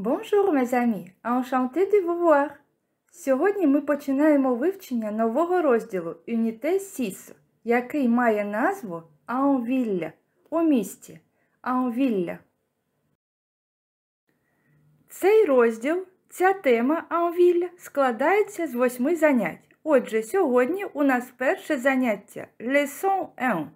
Bonjour, mes amis! Enchantée de vous voir! Сьогодні ми починаємо вивчення нового розділу Unité 6, який має назву En ville – у місті. En ville. Цей розділ, ця тема En ville складається з 8 занять. Отже, сьогодні у нас перше заняття – Leçon 1.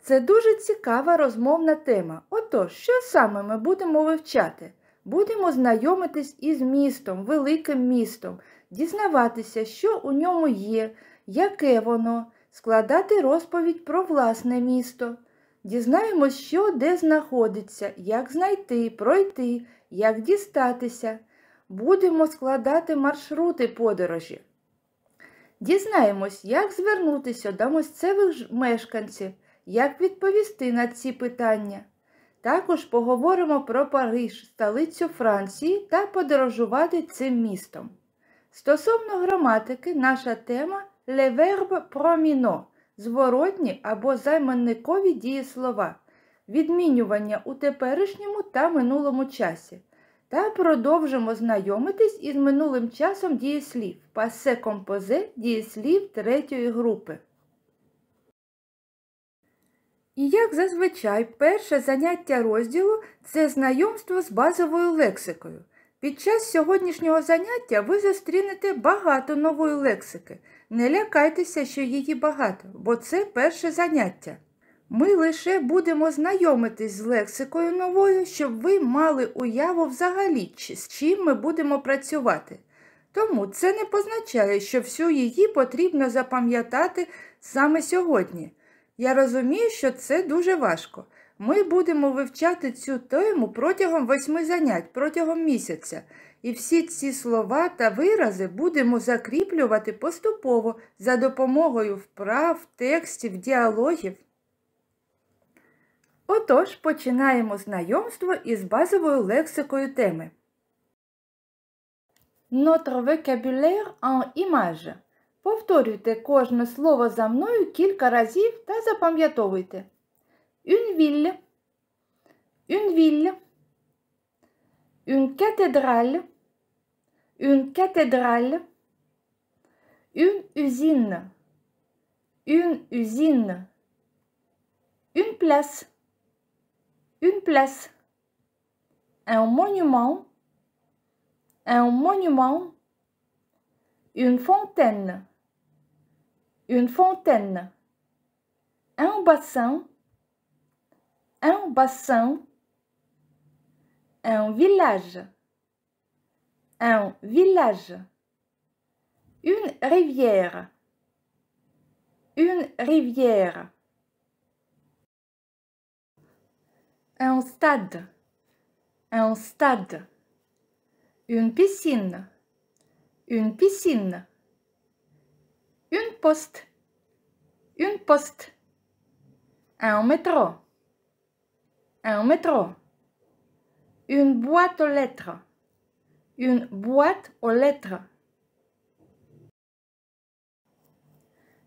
Це дуже цікава розмовна тема. Отож, що саме ми будемо вивчати? Будемо знайомитись із містом, великим містом, дізнаватися, що у ньому є, яке воно, складати розповідь про власне місто. Дізнаємось, що де знаходиться, як знайти, пройти, як дістатися. Будемо складати маршрути подорожі. Дізнаємось, як звернутися до місцевих мешканців, як відповісти на ці питання. Також поговоримо про Париж, столицю Франції, та подорожувати цим містом. Стосовно граматики, наша тема – le verbe prominent – зворотні або займенникові дієслова, відмінювання у теперішньому та минулому часі. Та продовжимо знайомитись із минулим часом дієслів – passé composé – дієслів третьої групи. І як зазвичай, перше заняття розділу – це знайомство з базовою лексикою. Під час сьогоднішнього заняття ви зустрінете багато нової лексики. Не лякайтеся, що її багато, бо це перше заняття. Ми лише будемо знайомитись з лексикою новою, щоб ви мали уяву взагалі, з чим ми будемо працювати. Тому це не позначає, що всю її потрібно запам'ятати саме сьогодні. Я розумію, що це дуже важко. Ми будемо вивчати цю тему протягом 8 занять, протягом місяця. І всі ці слова та вирази будемо закріплювати поступово за допомогою вправ, текстів, діалогів. Отож, починаємо знайомство із базовою лексикою теми. Notre vocabulaire en images. Повторюйте кожне слово за мною кілька разів та запам'ятовуйте. Une ville, une ville, une cathédrale, une cathédrale, une usine, une place, un monument, une fontaine, un bassin, un village, une rivière, un stade, une piscine, une poste, un métro, une boîte aux lettres,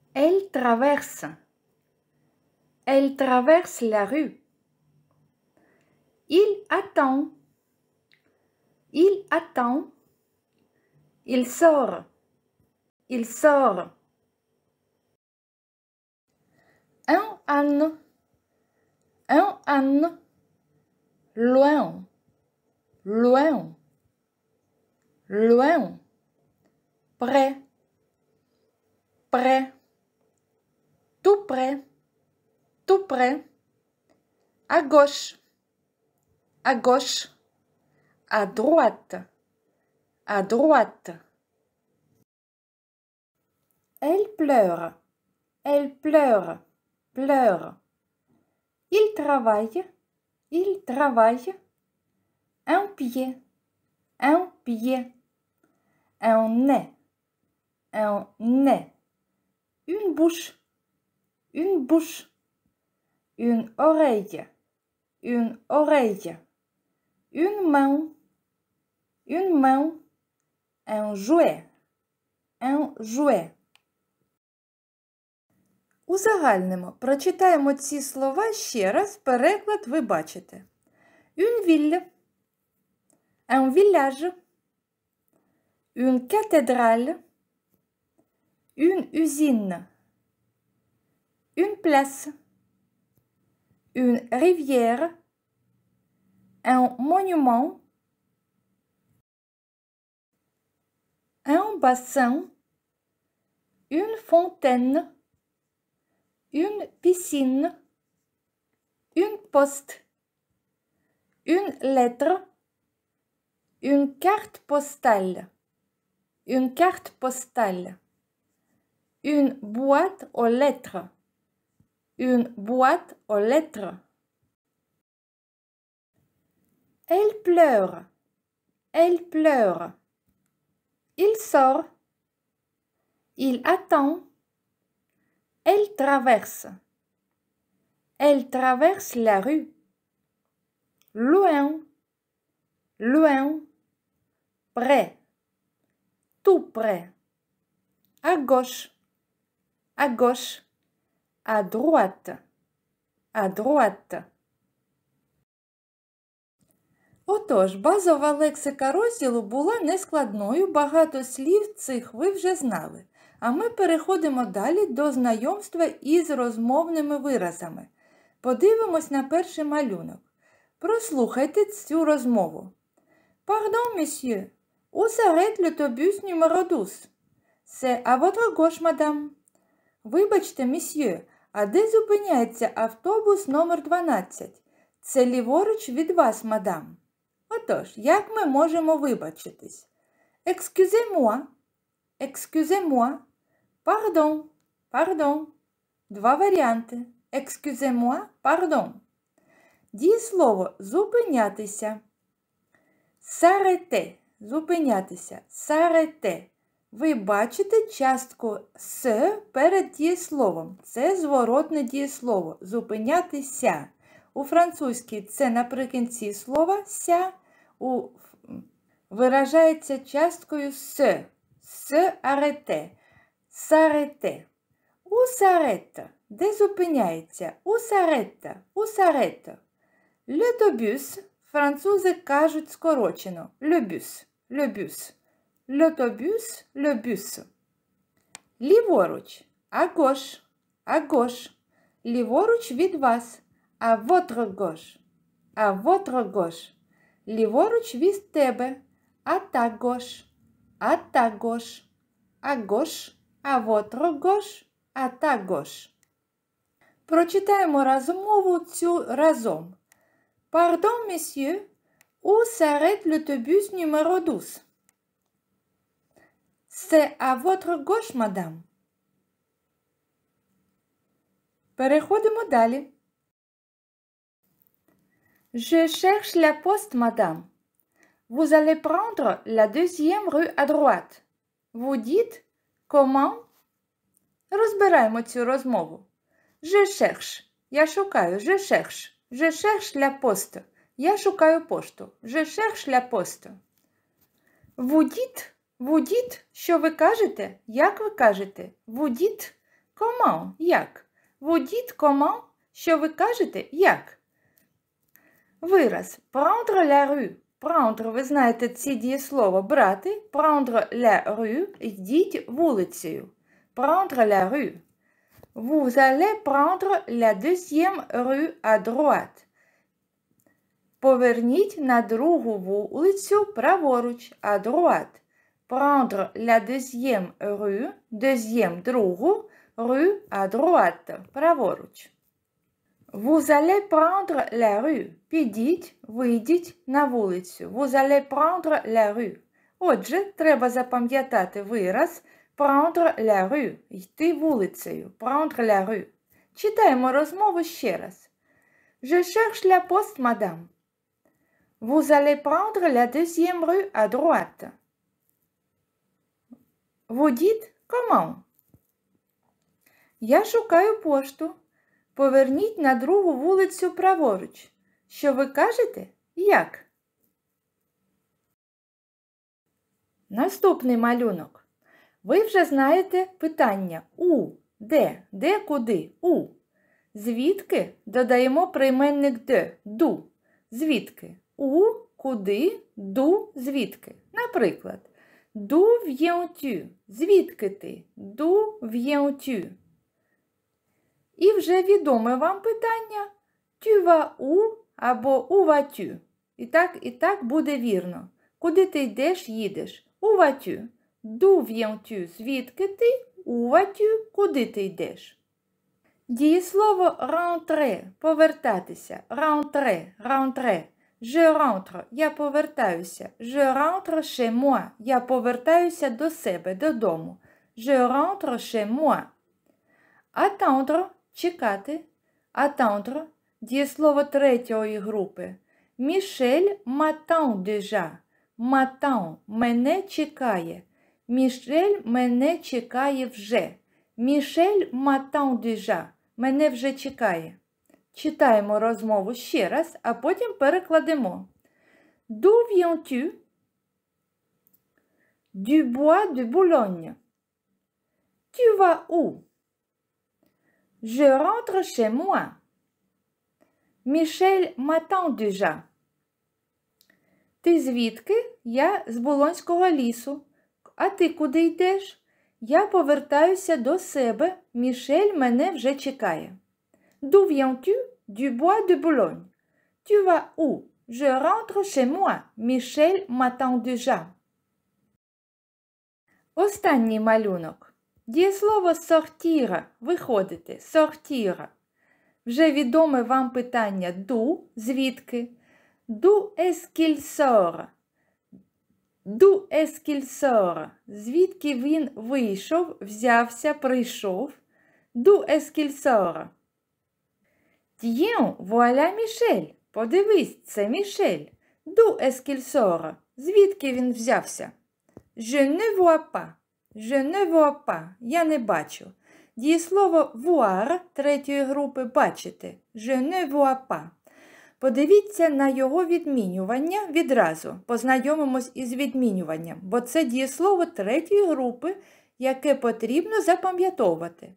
Elle traverse la rue. Il attend, il sort, un âne, loin, près, tout près, à gauche, à droite, Elle pleure, Il travaille, un pied, un nez, une bouche, une oreille, une main, un jouet. Узагальнимо. Прочитаємо ці слова ще раз. Переклад ви бачите. Une ville. Un village. Une cathédrale. Une usine. Une place. Une rivière. Un monument. Un bassin. Une fontaine. Une piscine. Une poste. Une lettre. Une carte postale. Une carte postale. Une boîte aux lettres. Une boîte aux lettres. Elle pleure. Elle pleure. Il sort. Il attend. Elle traverse. Elle traverse la rue. Loin. Loin. Près. Tout près. À gauche. À gauche. À droite. À droite. Отож, базова лексика розділу була нескладною, багато слів цих ви вже знали. А ми переходимо далі до знайомства із розмовними виразами. Подивимось на перший малюнок. Прослухайте цю розмову. Pardon, monsieur, où s'arrête l'autobus numéro 12? C'est à votre gauche, madame. Вибачте, місьє, а де зупиняється автобус номер 12? Це ліворуч від вас, мадам. Отож, як ми можемо вибачитись? Excusez-moi, excusez-moi, pardon, pardon. Два варіанти. Excusez-moi, pardon. Дієслово зупинятися. S'arrêter. Зупинятися. S'arrêter. Ви бачите частку «с» перед дієсловом. Це зворотне дієслово. Зупинятися. У французькій це наприкінці слова «ся» виражається часткою «с». S'arrêter. S'arrêter. Où s'arrête? Де зупиняється? Où s'arrête? Où s'arrête? L'autobus. Французи кажуть скорочено. Le bus. Le bus. L'autobus, le bus. Ліворуч. À gauche. À gauche. Ліворуч від вас. À votre gauche. À votre gauche. Ліворуч від тебе. À ta gauche. À ta gauche. À gauche. À votre gauche. À ta gauche. Прочитаємо розмову цю разом. Pardon, monsieur, où s'arrête l'autobus numéro 12? C'est à votre gauche, madame. Переходимо далі. Je cherche la poste, madame. Vous allez prendre la 2e rue à droite. Vous dites comment? Розбираємо цю розмову. Je cherche. Я шукаю. Je cherche. Je cherche la poste. Я шукаю пошту. Je cherche la poste. Vous dites. Vous dites, що ви кажете? Як ви кажете? Vous dites comment? Як? Vous dites comment? Що ви кажете? Як? Вираз. Prendre la rue. Prendre, ви знаєте ці дієслово. Брати. Prendre la rue. Йдіть вулицею. Prendre la rue. Vous allez prendre la 2e rue à droite. Поверніть на другу вулицю праворуч. À droite. Prendre la 2e rue, deuxième другу, rue à droite, праворуч. Vous allez prendre la rue. Підіть, вийдіть на вулицю. Vous allez prendre la rue. Отже, треба запам'ятати вираз prendre la rue. Йти вулицею. Prendre la rue. Читаємо розмову ще раз. Je cherche la poste, madame. Vous allez prendre la 2e rue à droite. Vous dites comment? Я шукаю пошту. Поверніть на другу вулицю праворуч. Що ви кажете? Як? Наступний малюнок. Ви вже знаєте питання «у», де, куди, «у». Звідки додаємо прийменник «де», «ду». звідки. У – куди, ду – звідки. Наприклад, d'où viens-tu? Звідки ти? D'où viens-tu? І вже відоме вам питання tu vas où або où vas-tu? І так буде вірно. Куди ти йдеш, їдеш? Où vas-tu? D'où viens-tu? Звідки ти? Où vas-tu? Куди ти йдеш? Дієслово rentrer – повертатися. Rentrer, rentrer. Je rentre – я повертаюся. Je rentre chez moi – я повертаюся до себе, додому. Je rentre chez moi. Attendre – чекати. Attendre – дієслово третьої групи. Michel m'attend déjà. M'attend – мене чекає. Michel мене чекає вже. Michel m'attend déjà. Мене вже чекає. Читаємо розмову ще раз, а потім перекладемо. D'où viens-tu? Du bois de Boulogne. Tu vas où? Je rentre chez moi. Michel m'attend déjà. Ти звідки? Я з Булонського лісу. А ти куди йдеш? Я повертаюся до себе. Мішель мене вже чекає. D'où viens-tu? Du bois de Boulogne. Tu vas où? Je rentre chez moi. Michel m'attend déjà. Останній малюнок. Дієслово sortir – виходити. Sortir. Вже відоме вам питання d'où – звідки. D'où est-ce qu'il sort? D'où est-ce qu'il sort? Звідки він вийшов, взявся, прийшов. D'où est-ce qu'il sort? Tiens, voilà Michel. Подивись, це Мішель. D'où est-ce qu'il sort? Звідки він взявся? Je ne vois pas. Je ne vois pas. Я не бачу. Дієслово voir третьої групи бачити. Je ne vois pas. Подивіться на його відмінювання відразу. Познайомимось із відмінюванням, бо це дієслово третьої групи, яке потрібно запам'ятовувати.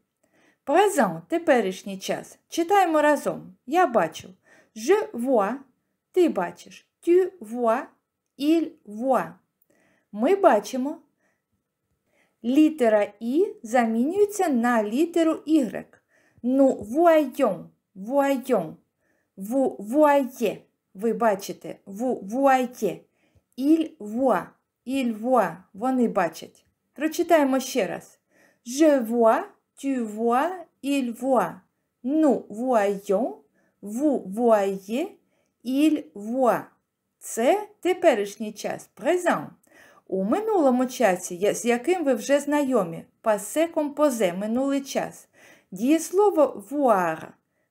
Présent – теперішній час. Читаємо разом. Я бачу. Je vois – ти бачиш. Tu vois – il voit. Ми бачимо. Літера «і» замінюється на літеру «y». Nous voyons – voyons. Vous voyez – ви бачите. Vous voyez. Il voit – il voit. Вони бачать. Прочитаємо ще раз. Je vois – tu vois, il voit. Nous voyons, vous voyez, il voit. Це теперішній час, présent. У минулому часі, з яким ви вже знайомі, passé composé, минулий час. Дієслово voir,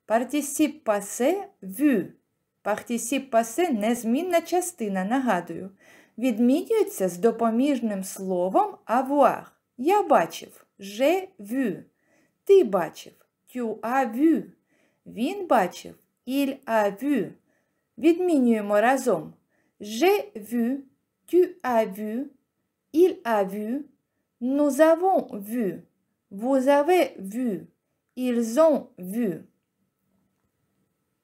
participe passé, vu. Participe passé – незмінна частина, нагадую. Відмінюється з допоміжним словом avoir. Я бачив, j'ai vu. Ти бачив, tu as vu. Він бачив, il a vu. Відмінюємо разом. J'ai vu, tu as vu, il a vu, nous avons vu, vous avez vu, ils ont vu.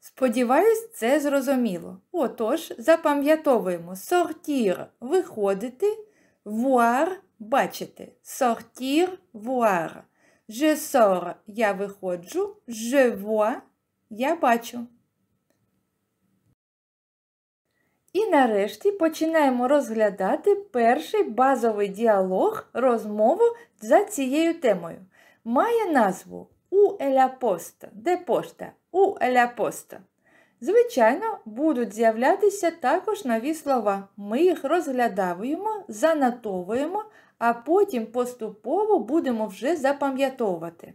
Сподіваюсь, це зрозуміло. Отож, запам'ятовуємо sortir – виходити, voir – бачити. Sortir, voir. Je sors – я виходжу, je vois – я бачу. І нарешті починаємо розглядати перший базовий діалог, розмову за цією темою. Має назву «Où est la poste?» Де пошта? «Où est la poste?» Звичайно, будуть з'являтися також нові слова. Ми їх розглядаємо, занотовуємо, а потім поступово будемо вже запам'ятовувати.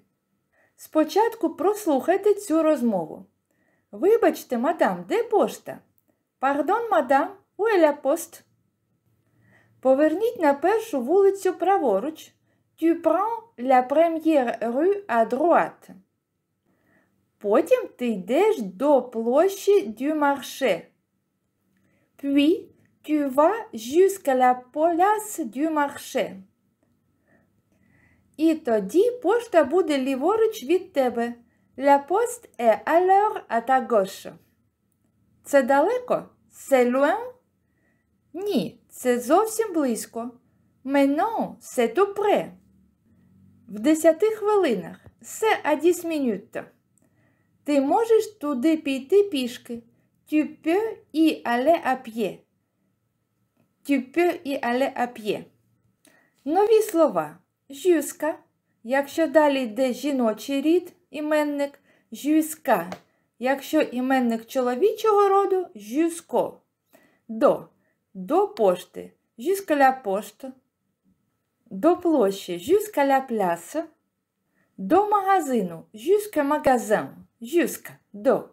Спочатку прослухайте цю розмову. Вибачте, мадам, де пошта? Pardon, madame, où est la poste? Поверніть на першу вулицю праворуч. Tu prends la première rue à droite. Потім ти йдеш до площі du marché. Puis, tu vas jusqu'à la place du marché. І тоді пошта буде ліворуч від тебе. La poste est alors à ta gauche. Це далеко? C'est loin? Ні, це зовсім близько. Mais non, c'est tout près. В 10 хвилинах. C'est à 10 minutes. Ти можеш туди піти пішки. Tu peux y aller à pied. Tu peux y aller à pied. Нові слова. Jusqu'à. Якщо далі йде жіночий рід, іменник, jusqu'à. Якщо іменник чоловічого роду, jusqu'au. До пошти, jusqu'à la poste. До площі, jusqu'à la place. До магазину, jusqu'à magasin. Jusqu'à, до.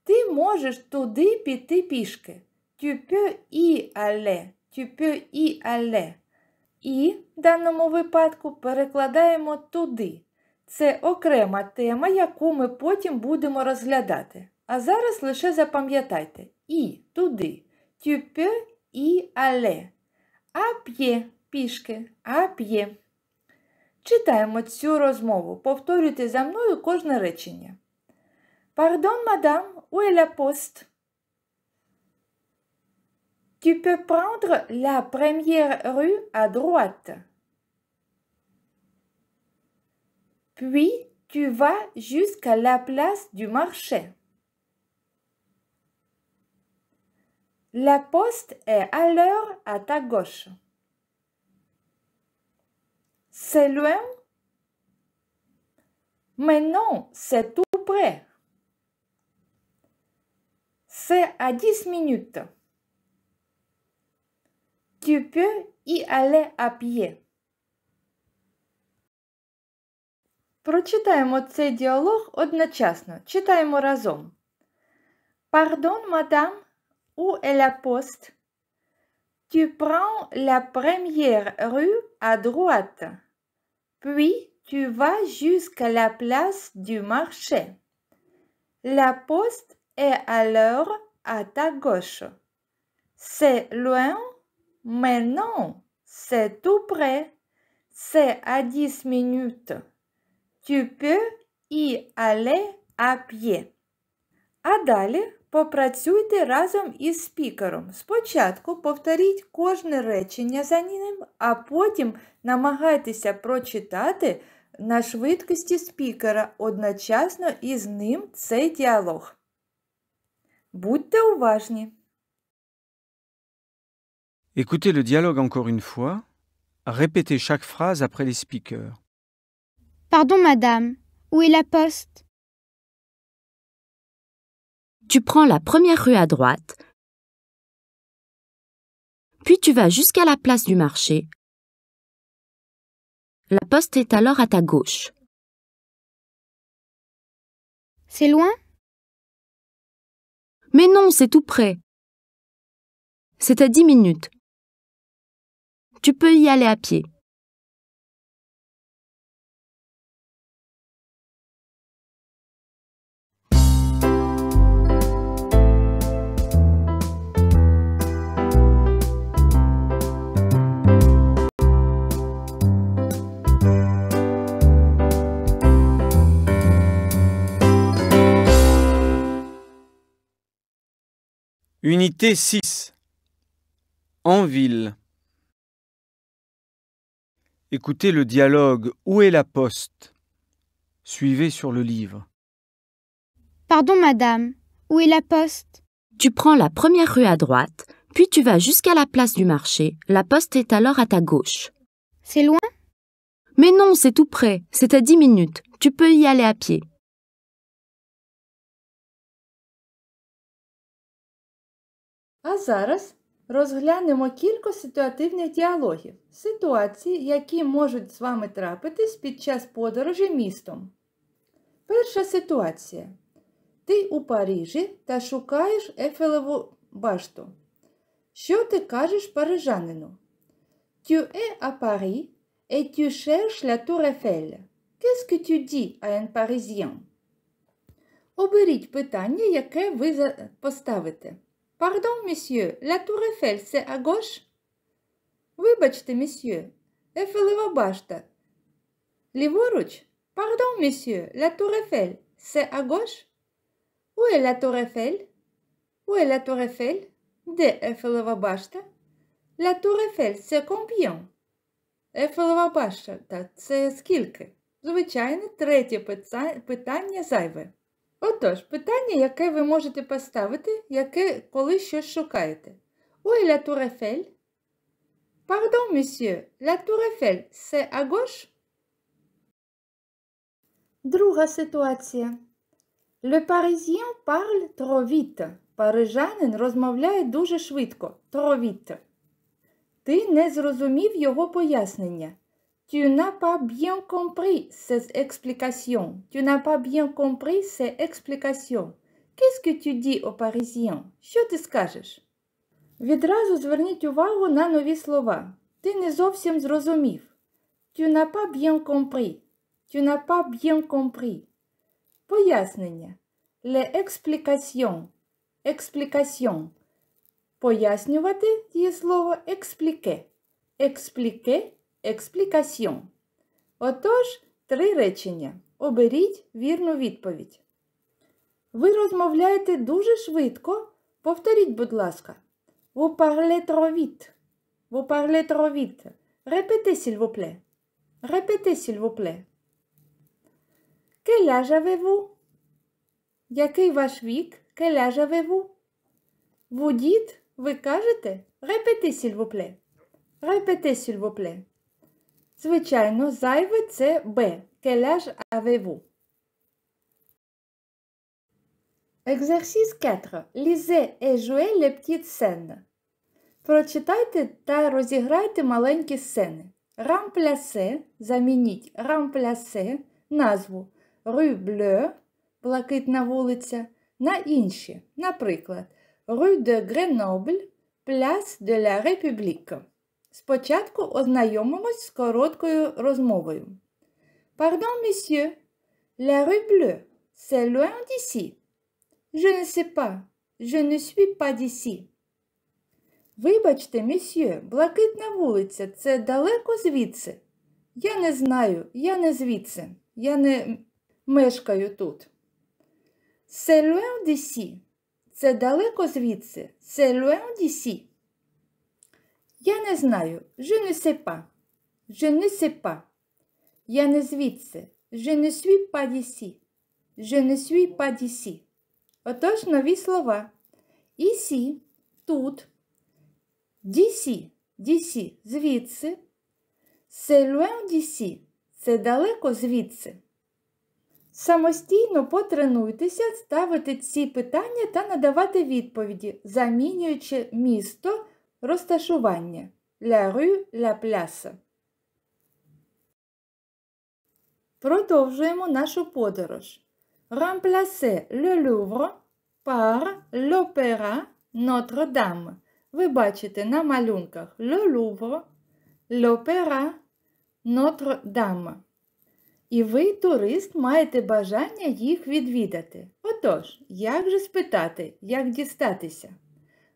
Ти можеш туди піти пішки. Tu peux y aller. Tu peux y aller. І в даному випадку перекладаємо туди. Це окрема тема, яку ми потім будемо розглядати. А зараз лише запам'ятайте. І, туди. Tu peux y aller. À pied, пішки, à pied. Читаємо цю розмову. Повторюйте за мною кожне речення. Pardon, madame, où est la poste? Tu peux prendre la première rue à droite. Puis, tu vas jusqu'à la place du marché. La poste est à l'heure à ta gauche. C'est loin? Mais non, c'est tout près. C'est à 10 minutes. Tu peux y aller à pied. Прочитаємо цей діалог одночасно. Читаємо разом. Pardon, madame, où est la poste? Tu prends la première rue à droite. Puis, tu vas jusqu'à la place du marché. La poste est à l'heure à ta gauche. C'est loin? Mais non, c'est tout près. C'est à 10 minutes. Tu peux y aller à pied. А далі попрацюйте разом із спікером. Спочатку повторіть кожне речення за ним, а потім намагайтеся прочитати на швидкості спікера одночасно із ним цей діалог. Будьте уважні. Écoutez le dialogue encore une fois. Répétez chaque phrase après les speakers. Pardon, madame, où est la poste? Tu prends la première rue à droite, puis tu vas jusqu'à la place du marché. La poste est alors à ta gauche. C'est loin? Mais non, c'est tout près. C'est à 10 minutes. Tu peux y aller à pied. Unité 6. En ville. Écoutez le dialogue « Où est la poste ?» Suivez sur le livre. Pardon, madame, où est la poste? Tu prends la première rue à droite, puis tu vas jusqu'à la place du marché. La poste est alors à ta gauche. C'est loin? Mais non, c'est tout près. C'est à 10 minutes. Tu peux y aller à pied. А зараз розглянемо кілька ситуативних діалогів. Ситуації, які можуть з вами трапитись під час подорожі містом. Перша ситуація. Ти у Парижі та шукаєш Ейфелеву башту. Що ти кажеш парижанину? Tu es à Paris et tu cherches la tour Eiffel. Qu'est-ce que tu dis à un Parisien? Оберіть питання, яке ви поставите. Pardon, monsieur, la tour Eiffel, c'est à gauche? Вибачте, месьє, Ейфелева башта. Ліворуч? Pardon, monsieur, la tour Eiffel, c'est à gauche? Où est la tour Eiffel? Où Où est la Tour Eiffel? Де Ейфелева башта? La Tour Eiffel, c'est combien? Ейфелева башта – це скільки? Звичайно, третє питання зайве. Отож, питання, яке ви можете поставити, коли щось шукаєте. Où est la Tour Eiffel? Pardon, monsieur, la Tour Eiffel, c'est à gauche? Друга ситуація. Le Parisien parle trop vite. Парижанин розмовляє дуже швидко. Trop vite. Ти не зрозумів його пояснення. Tu n'as pas bien compris ces explications. Tu n'as pas bien compris ces explications. Qu'est-ce que tu dis aux Parisiens? Що ти скажеш? Відразу зверніть увагу на нові слова. Ти не зовсім зрозумів. Tu n'as pas bien compris. Tu n'as pas bien compris. Пояснення. Les explications. Explication. Пояснювати дієслово expliquer. Expliquer, explication. Отож, 3 речення. Оберіть вірну відповідь. Ви розмовляєте дуже швидко. Повторіть, будь ласка. Vous parlez trop vite. Vous parlez trop vite. Répétez, s'il vous plaît. Répétez, s'il vous plaît. Quel âge avez-vous? Який ваш вік? Quel âge avez-vous? Vous dites, ви кажете? Répétez, s'il vous plaît. Répétez, s'il vous plaît. Звичайно, зайве це Б. Quel âge avez-vous? Exercice 4. Lisez et jouez les petites scènes. Прочитайте та розіграйте маленькі сцени. Remplacez, замініть remplacer назву Rue Bleue, блакитна вулиця, на інші. Наприклад, Rue de Grenoble, Place de la République. Спочатку ознайомимось з короткою розмовою. Pardon, monsieur, la rue Bleue, c'est loin d'ici. Je ne sais pas, je ne suis pas d'ici. Вибачте, месьє, блакитна вулиця, це далеко звідси? Я не знаю, я не звідси, я не мешкаю тут. C'est loin d'ici. Це далеко звідси. C'est loin d'ici. Я не знаю. Je ne sais pas. Je ne sais pas. Я не звідси. Je ne suis pas d'ici. Je ne suis pas d'ici. Отож, нові слова. Ici, тут. D'ici, d'ici, звідси. C'est loin d'ici. Це далеко звідси. Самостійно потренуйтеся ставити ці питання та надавати відповіді, замінюючи місто, розташування. La rue, la place. Продовжуємо нашу подорож. Remplacez le Louvre par l'Opéra Notre-Dame. Ви бачите на малюнках Le Louvre, l'Opéra Notre-Dame. І ви, турист, маєте бажання їх відвідати. Отож, як же спитати, як дістатися?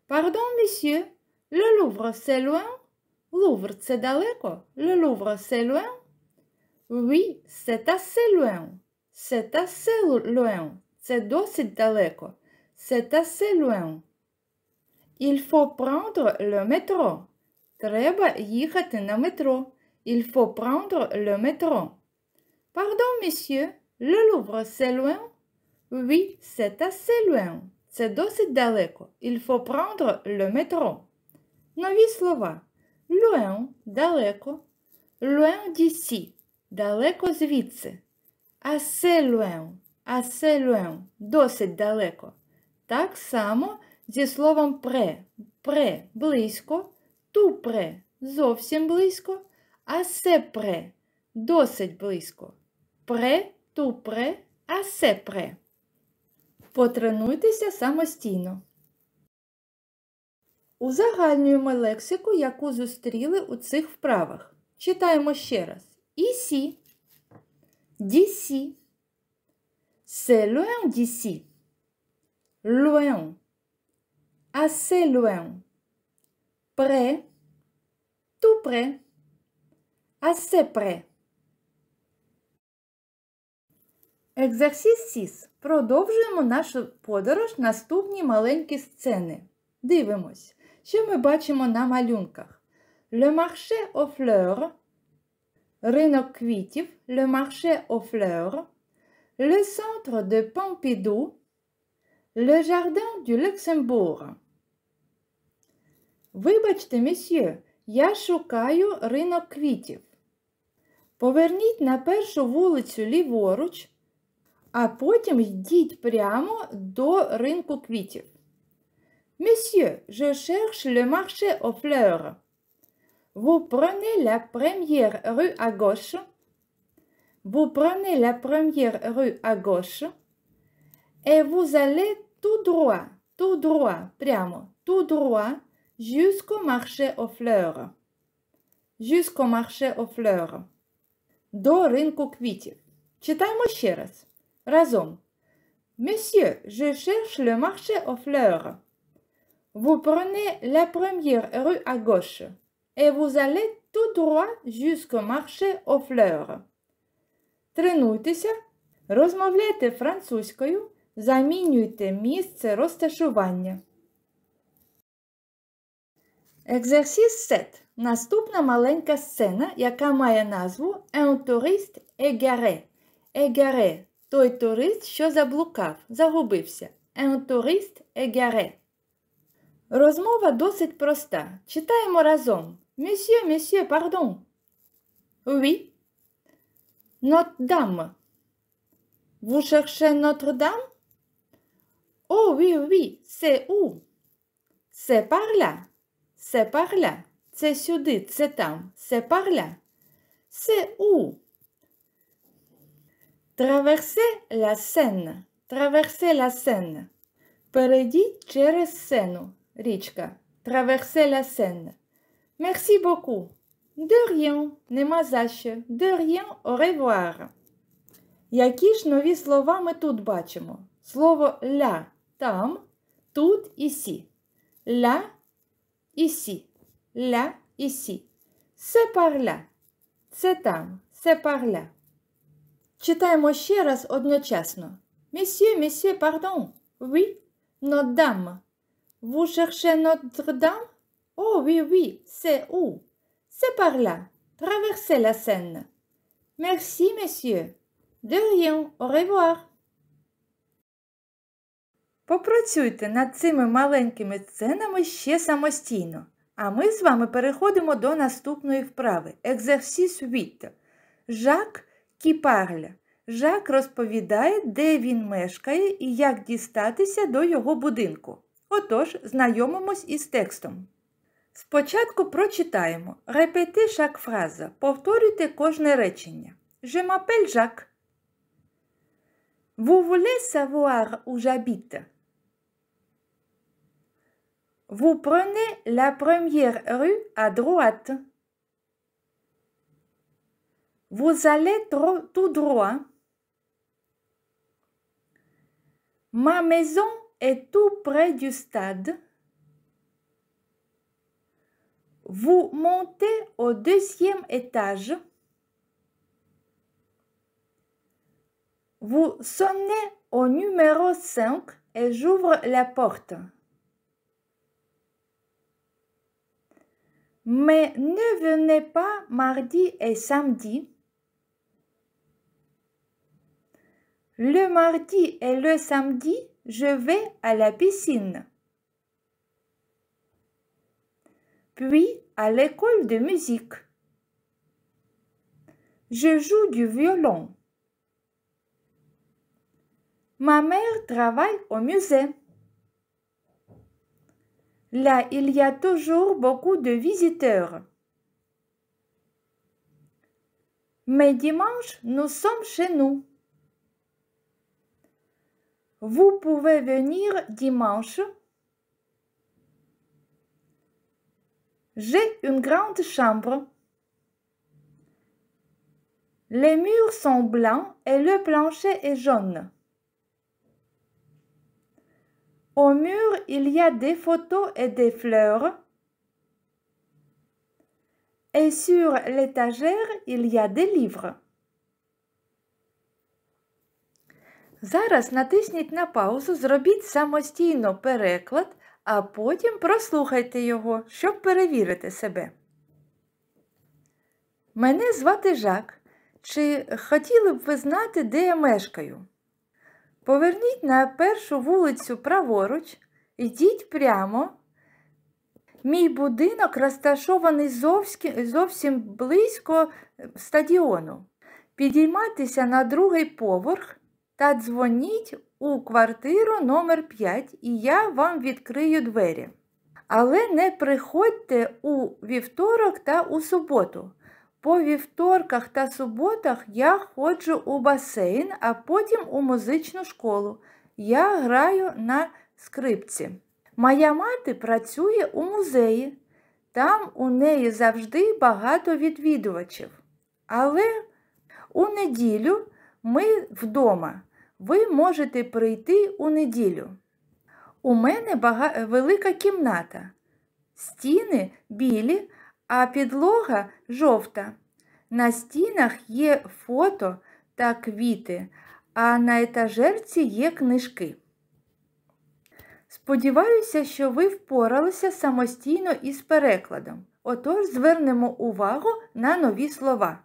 Pardon, monsieur, le Louvre, c'est loin? Лувр – це далеко? Le Louvre, c'est loin? Oui, c'est assez loin. C'est assez loin. Це досить далеко. C'est assez loin. Il faut prendre le métro. Треба їхати на метро. Il faut prendre le métro. Pardon, monsieur, le Louvre, c'est loin? Oui, c'est assez loin. Це досить далеко. Il faut prendre le métro. Нові слова. Loin – далеко. Loin d'ici – далеко звідси. Assez loin – assez loin – досить далеко. Так само зі словом près. Près – близько. Tout près – зовсім близько. Assez près – досить близько. Près, tout près, assez près. Потренуйтеся самостійно. Узагальнюємо лексику, яку зустріли у цих вправах. Читаємо ще раз. Ici, d'ici, c'est loin d'ici, loin, assez loin, près, tout près, assez près. Exercice 6. Продовжуємо нашу подорож наступні маленькі сцени. Дивимось, що ми бачимо на малюнках. Le marché aux fleurs, ринок квітів, le marché aux fleurs, le centre de Pompidou, le jardin du Luxembourg. Вибачте, месьє, я шукаю ринок квітів. Поверніть на першу вулицю ліворуч, а потім йдіть прямо до ринку квітів. Monsieur, je cherche le marché aux fleurs. Vous prenez la première rue à gauche. Vous prenez la première rue à gauche. Et vous allez tout droit, прямо, tout droit, jusqu'au marché aux fleurs. Jusqu'au marché aux fleurs. До ринку квітів. Читаємо ще раз. Разом. Monsieur, je cherche le marché aux fleurs. Vous prenez la première rue à gauche et vous allez tout droit jusqu'au marché aux fleurs. Тренуйтеся, розмовляйте французькою, замінюйте місце розташування. Exercice 7. Наступна маленька сцена, яка має назву Un touriste égaré. Égaré – той турист, що заблукав, загубився. Un touriste égaré. Розмова досить проста. Читаємо разом. Monsieur, pardon. Oui. Notre-Dame. Vous cherchez Notre-Dame? Oh oui, c'est où? C'est par là. C'est par là. C'est сюди, це там. C'est par là. C'est où? Traversez la Seine. Traversez la Seine. Перейдіть через Сену. Річка. Traversez la Seine. Merci beaucoup. De rien. Нема за що. De rien. Au revoir. Які ж нові слова ми тут бачимо? Слово «la» – там, тут – ici. «La» – ici. «La» – ici. C'est par là. Це там. C'est par là. Читаємо ще раз одночасно. Monsieur, pardon. Oui. Notre-Dame. Vous cherchez Notre-Dame? Oh oui, c'est où? C'est par là. Traversez la Seine. Merci, monsieur. De rien. Au revoir. Попрацюйте над цими маленькими сценами ще самостійно. А ми з вами переходимо до наступної вправи. Exercice 8. Jacques qui parle. Жак розповідає, де він мешкає і як дістатися до його будинку. Отож, знайомимось із текстом. Спочатку прочитаємо. Répétez chaque phrase. Повторюйте кожне речення. Je m'appelle Jacques. Vous voulez savoir où j'habite? Vous prenez la première rue à droite. Vous allez tout droit. Ma maison est tout près du stade. Vous montez au 2e étage. Vous sonnez au numéro 5 et j'ouvre la porte. Mais ne venez pas mardi et samedi. Le mardi et le samedi, je vais à la piscine. Puis à l'école de musique. Je joue du violon. Ma mère travaille au musée. Là, il y a toujours beaucoup de visiteurs. Mais dimanche, nous sommes chez nous. Vous pouvez venir dimanche. J'ai une grande chambre. Les murs sont blancs et le plancher est jaune. Au mur, il y a des photos et des fleurs. Et sur l'étagère, il y a des livres. Зараз натисніть на паузу, зробіть самостійно переклад, а потім прослухайте його, щоб перевірити себе. Мене звати Жак. Чи хотіли б ви знати, де я мешкаю? Поверніть на першу вулицю праворуч, йдіть прямо. Мій будинок розташований зовсім близько стадіону. Підіймайтеся на другий поверх та дзвоніть у квартиру номер 5, і я вам відкрию двері. Але не приходьте у вівторок та у суботу. По вівторках та суботах я ходжу у басейн, а потім у музичну школу. Я граю на скрипці. Моя мати працює у музеї. Там у неї завжди багато відвідувачів. Але у неділю ми вдома. Ви можете прийти у неділю. У мене велика кімната. Стіни білі, а підлога жовта. На стінах є фото та квіти, а на етажерці є книжки. Сподіваюся, що ви впоралися самостійно із перекладом. Отож, звернемо увагу на нові слова.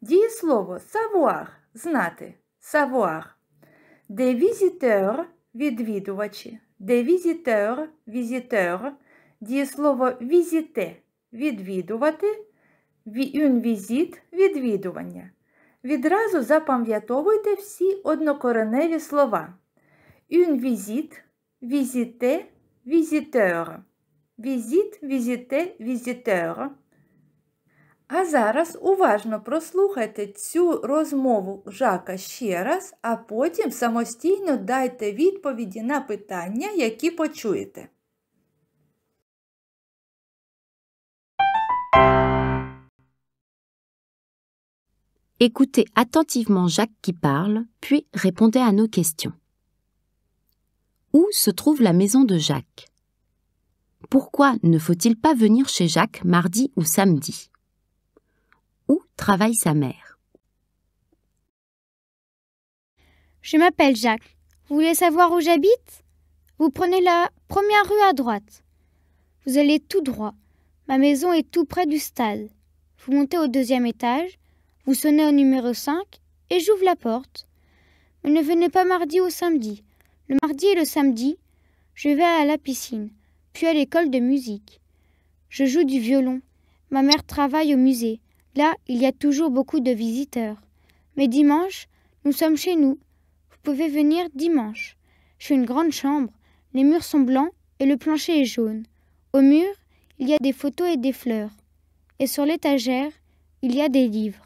Дієслово savoir – знати, savoir. Des visiteurs – відвідувачі, des visiteurs – visiteur. Дієслово visiter – відвідувати, une visite – відвідування. Відразу запам'ятовуйте всі однокореневі слова. Une visite – visiter, visiteur. Visite, visiter, visiteur. А зараз уважно прослухайте цю розмову Жака ще раз, а потім самостійно дайте відповіді на питання, які почуєте. Écoutez attentivement Jacques qui parle, puis répondez à nos questions. Où se trouve la maison de Jacques? Pourquoi ne faut-il pas venir chez Jacques mardi ou samedi? Où travaille sa mère? Je m'appelle Jacques. Vous voulez savoir où j'habite? Vous prenez la première rue à droite. Vous allez tout droit. Ma maison est tout près du stade. Vous montez au 2e étage, vous sonnez au numéro 5 et j'ouvre la porte. Mais ne venez pas mardi ou samedi. Le mardi et le samedi, je vais à la piscine, puis à l'école de musique. Je joue du violon. Ma mère travaille au musée. Là, il y a toujours beaucoup de visiteurs. Mais dimanche, nous sommes chez nous. Vous pouvez venir dimanche. J'ai une grande chambre. Les murs sont blancs et le plancher est jaune. Au mur, il y a des photos et des fleurs. Et sur l'étagère, il y a des livres.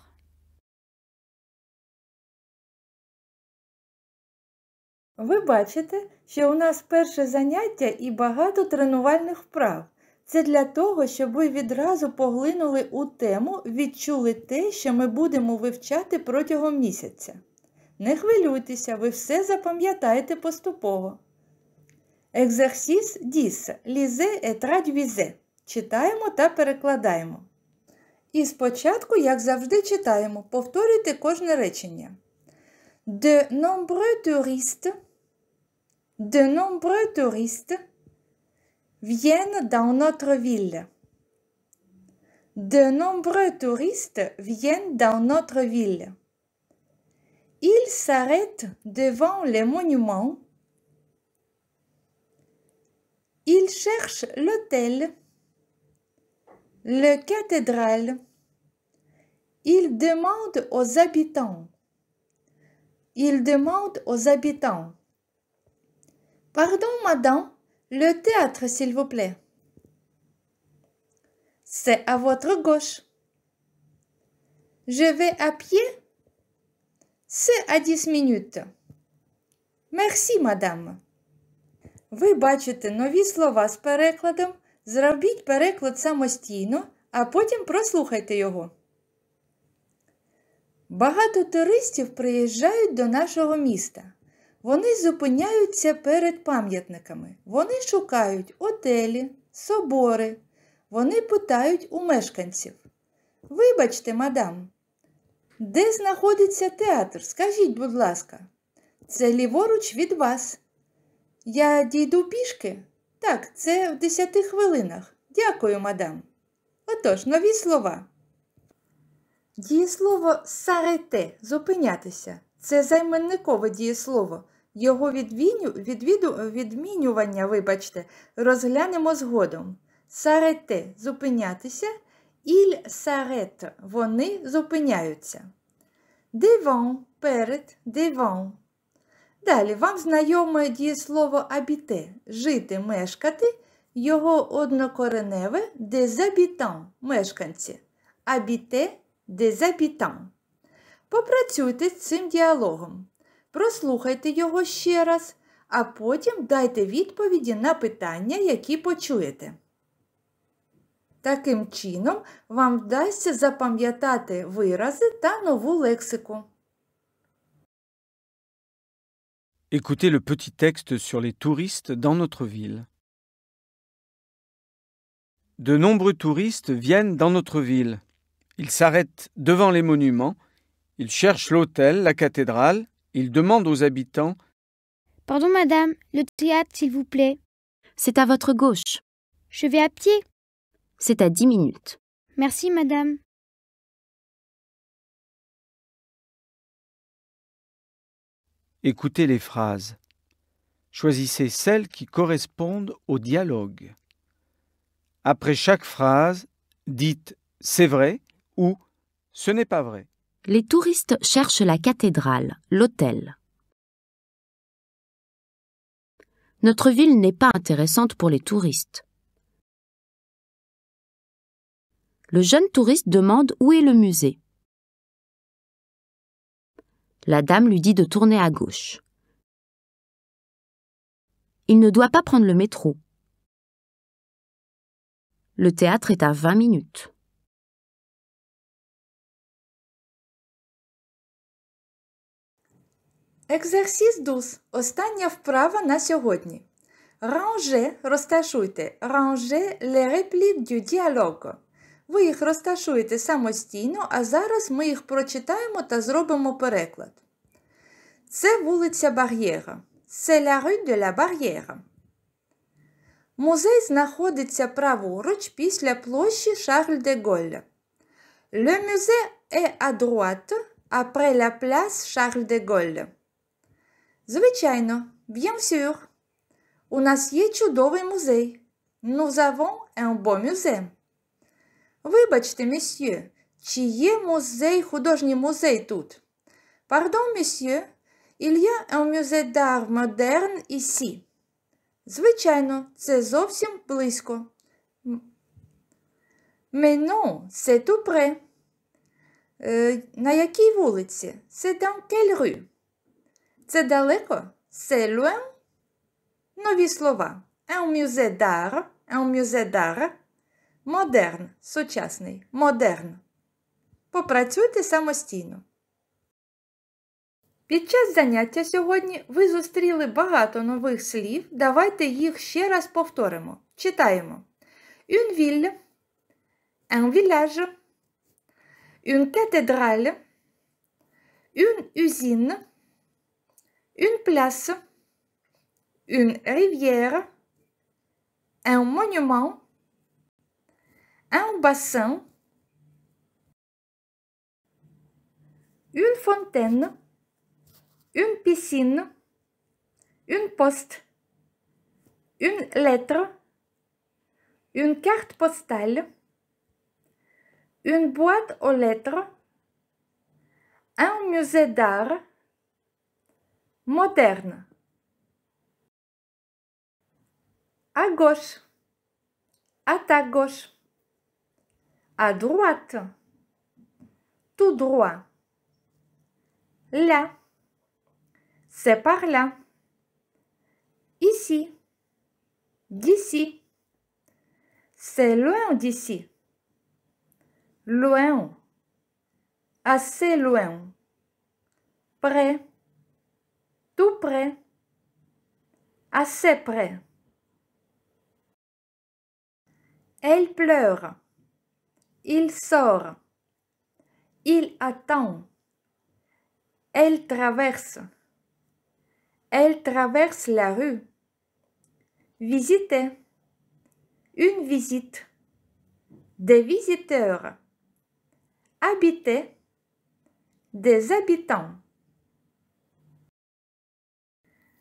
Ви бачите, що у нас перше заняття і багато тренувальних вправ. Це для того, щоб ви відразу поглинули у тему, відчули те, що ми будемо вивчати протягом місяця. Не хвилюйтеся, ви все запам'ятаєте поступово. Exercice 10. Lisez et traduisez. Читаємо та перекладаємо. І спочатку, як завжди, читаємо. Повторюйте кожне речення. De nombreux touristes viennent dans notre ville. De nombreux touristes viennent dans notre ville. Ils s'arrêtent devant les monuments. Ils cherchent l'hôtel, la cathédrale. Ils demandent aux habitants. Ils demandent aux habitants. Pardon, madame, le théâtre, s'il vous plaît. C'est à votre gauche. Je vais à pied. C'est à 10 minutes. Merci, madame. Ви бачите нові слова з перекладом. Зробіть переклад самостійно, а потім прослухайте його. Багато туристів приїжджають до нашого міста. Вони зупиняються перед пам'ятниками. Вони шукають отелі, собори. Вони питають у мешканців. Вибачте, мадам, де знаходиться театр? Скажіть, будь ласка. Це ліворуч від вас. Я дійду пішки? Так, це в 10 хвилинах. Дякую, мадам. Отож, нові слова. Дієслово «s'arrêter» – зупинятися. Це займенникове дієслово. Його відмінювання, розглянемо згодом. S'arrêter – зупинятися. Il s'arrête – вони зупиняються. Devant – перед, devant. Далі вам знайоме дієслово habiter – жити, мешкати. Його однокореневе des habitants – мешканці. Habiter – des habitants. Попрацюйте з цим діалогом. Прослухайте його ще раз, а потім дайте відповіді на питання, які почуєте. Таким чином, вам вдасться запам'ятати вирази та нову лексику. Écoutez le petit texte sur les touristes dans notre ville. De nombreux touristes viennent dans notre ville. Ils s'arrêtent devant les monuments, ils cherchent l'hôtel, la cathédrale, ils demandent aux habitants « Pardon, madame, le théâtre, s'il vous plaît. C'est à votre gauche. Je vais à pied. C'est à 10 minutes. Merci, madame. » Écoutez les phrases. Choisissez celles qui correspondent au dialogue. Après chaque phrase, dites « c'est vrai » ou « ce n'est pas vrai ». Les touristes cherchent la cathédrale, l'hôtel. Notre ville n'est pas intéressante pour les touristes. Le jeune touriste demande où est le musée. La dame lui dit de tourner à gauche. Il ne doit pas prendre le métro. Le théâtre est à 20 minutes. Екзерсіс 12. Остання вправа на сьогодні. Rangez, розташуйте. Rangez les répliques du dialogue. Ви їх розташуєте самостійно, а зараз ми їх прочитаємо та зробимо переклад. Це вулиця Бар'єра. C'est la rue de la Barrière. Музей знаходиться праворуч після площі Шарль-де-Голля. Le musée est à droite après la place Charles-de-Gaulle. Звичайно, bien sûr. У нас є чудовий музей. Nous avons un beau musée. Вибачте, месьє, чи є художній музей тут? Pardon, monsieur, il y a un musée d'art moderne ici. Звичайно, це зовсім близько. Mais non, c'est tout près. На якій вулиці? C'est dans quelle rue? Це далеко? C'est loin? Нові слова. Un musée d'art. Moderne – сучасний. Moderne. Попрацюйте самостійно. Під час заняття сьогодні ви зустріли багато нових слів. Давайте їх ще раз повторимо. Читаємо. Une ville, un village, une cathédrale, une usine, une place, une rivière, un monument, un bassin, une fontaine, une piscine, une poste, une lettre, une carte postale, une boîte aux lettres, un musée d'art moderne. À gauche, à ta gauche, à droite, tout droit. Là, c'est par là. Ici, d'ici. C'est loin d'ici. Loin, assez loin. Près, tout près, assez près. Elle pleure. Il sort. Il attend. Elle traverse. Elle traverse la rue. Visiter. Une visite. Des visiteurs. Habiter. Des habitants.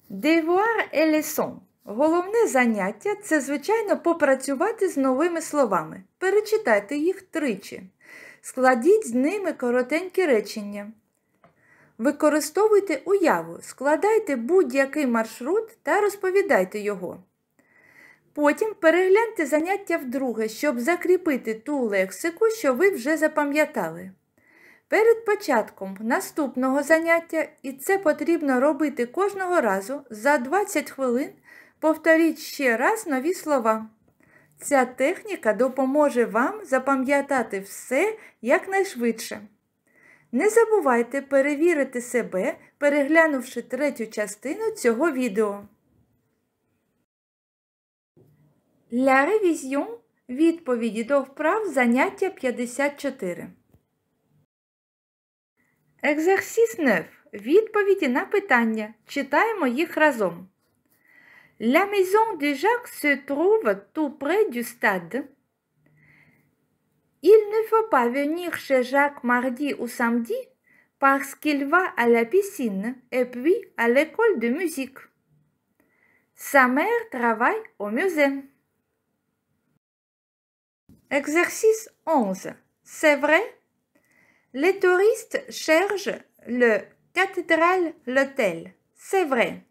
Devoir et leçon. Головне заняття – це, звичайно, попрацювати з новими словами. Перечитайте їх тричі. Складіть з ними коротенькі речення. Використовуйте уяву, складайте будь-який маршрут та розповідайте його. Потім перегляньте заняття вдруге, щоб закріпити ту лексику, що ви вже запам'ятали. Перед початком наступного заняття, і це потрібно робити кожного разу, за 20 хвилин повторіть ще раз нові слова. Ця техніка допоможе вам запам'ятати все якнайшвидше. Не забувайте перевірити себе, переглянувши третю частину цього відео. La révision – відповіді до вправ заняття 54. Exercice 9. Відповіді на питання. Читаємо їх разом. La maison de Jacques se trouve tout près du stade. Il ne faut pas venir chez Jacques mardi ou samedi parce qu'il va à la piscine et puis à l'école de musique. Sa mère travaille au musée. Exercice 11. C'est vrai? Les touristes cherchent le cathédrale l'hôtel. C'est vrai.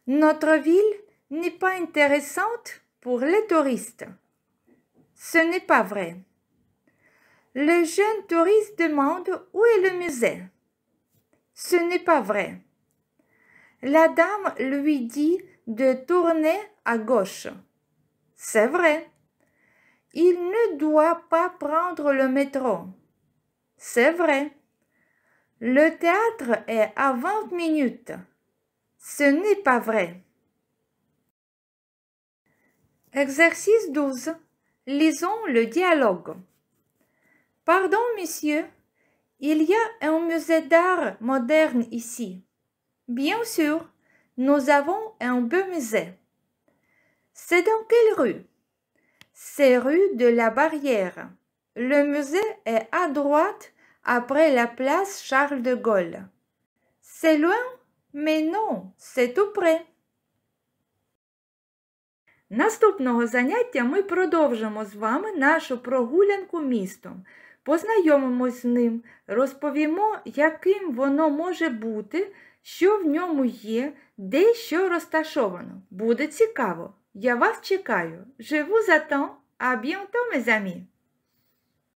Notre ville n'est pas intéressante pour les touristes. Ce n'est pas vrai. Le jeune touriste demande où est le musée. Ce n'est pas vrai. La dame lui dit de tourner à gauche. C'est vrai. Il ne doit pas prendre le métro. C'est vrai. Le théâtre est à 20 minutes. Ce n'est pas vrai. Exercice 12. Lisons le dialogue. Pardon, monsieur, il y a un musée d'art moderne ici. Bien sûr, nous avons un beau musée. C'est dans quelle rue? C'est rue de la Barrière. Le musée est à droite après la place Charles de Gaulle. C'est loin? Mais non, c'est tout près. Наступного заняття ми продовжимо з вами нашу прогулянку містом. Познайомимось з ним, розповімо, яким воно може бути, що в ньому є, де що розташовано. Буде цікаво. Я вас чекаю. Je vous attends. À bientôt, mes amis.